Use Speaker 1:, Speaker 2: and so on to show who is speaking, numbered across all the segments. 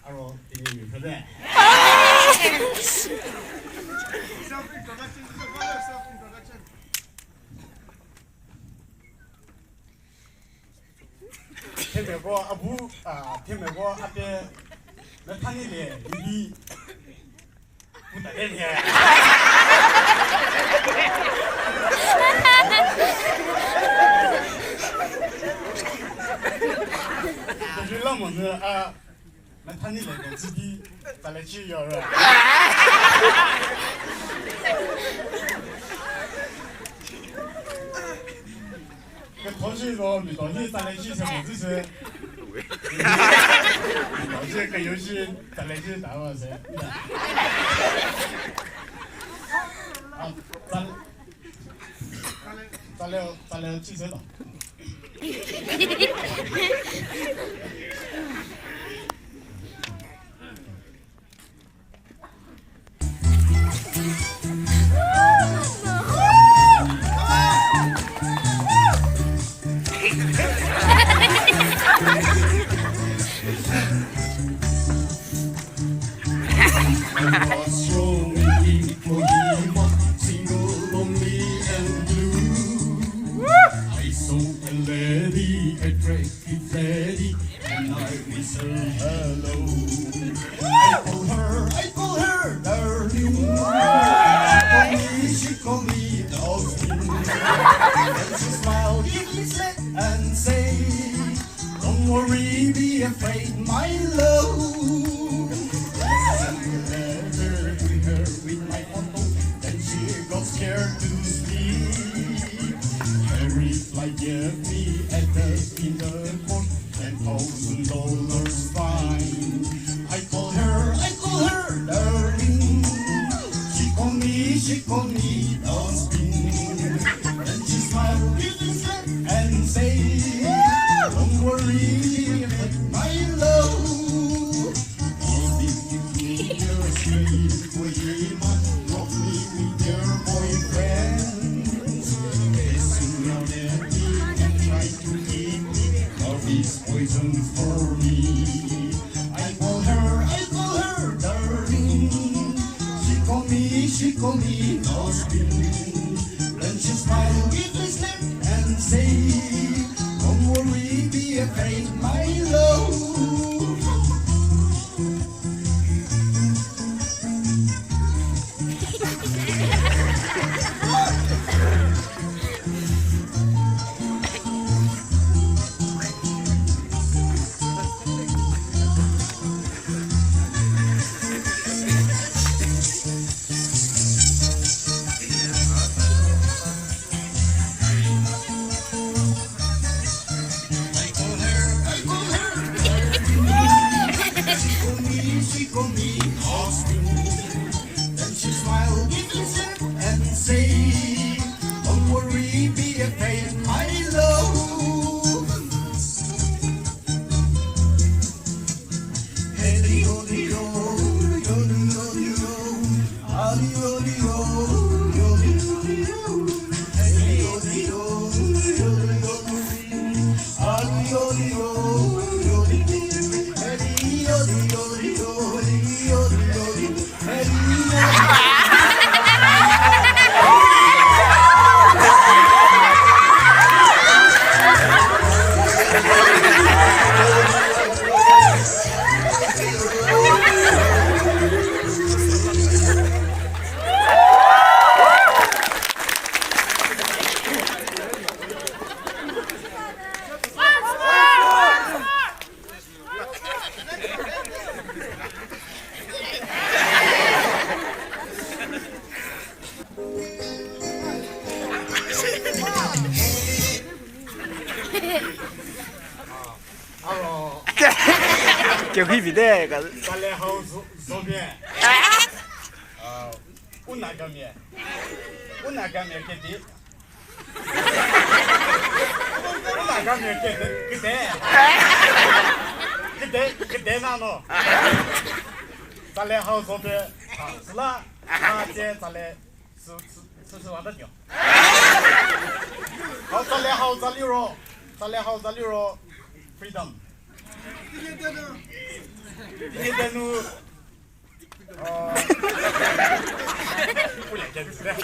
Speaker 1: 알로 되게 그래. 태매고 아부 태매고 앞에 메타닐리에 유리 부다래네.就是我们메타닐리에自己再来去要了。跟同事说，米东西再来去什么支持？米东西跟游戏再来去打我谁？啊，咱俩汽车岛。
Speaker 2: 就可以比的个。
Speaker 1: 咱俩好左边。我那个面给的。我那个面给的哪喏？咱俩好左边，是啦，姐咱俩是往那掉。好，咱俩好咱六肉，freedom。Ini nu不了解ですね。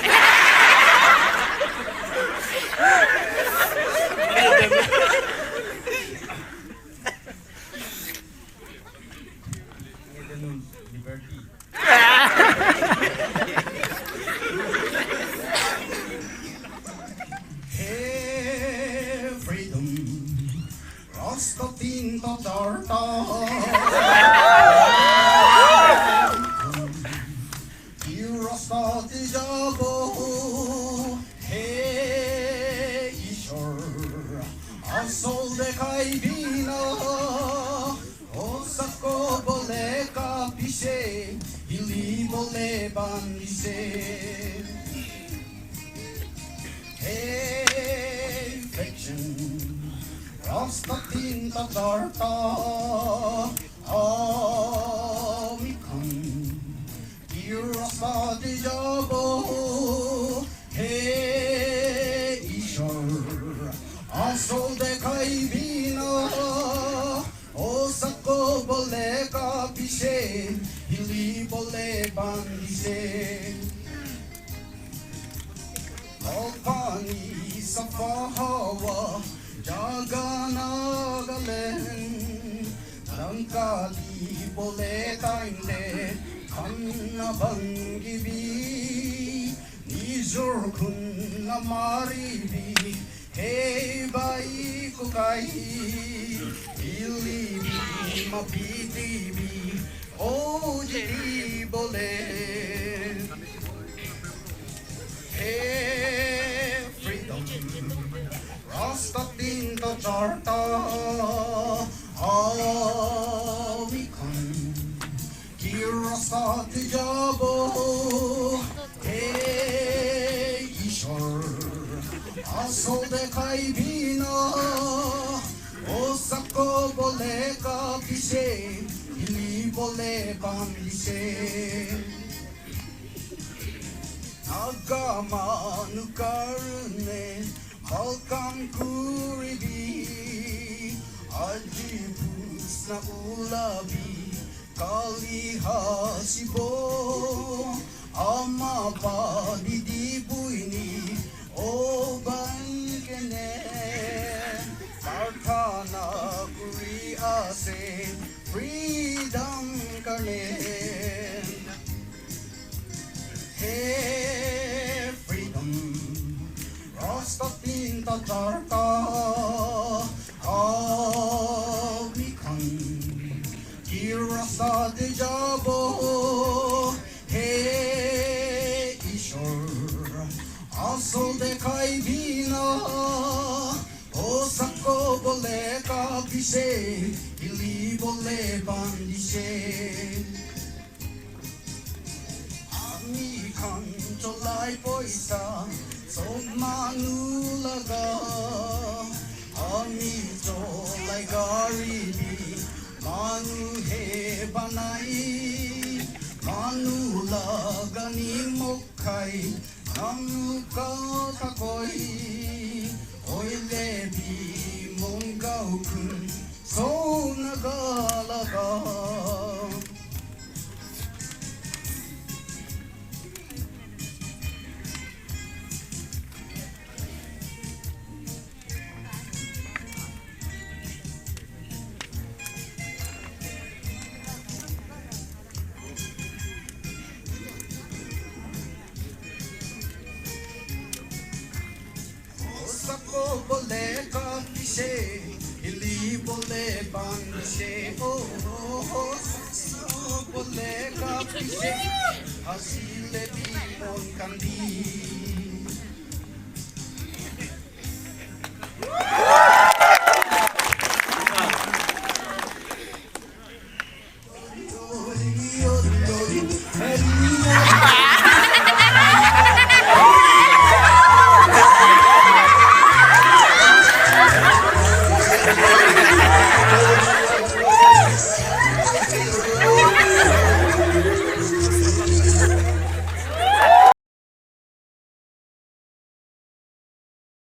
Speaker 3: Asile di mon kandi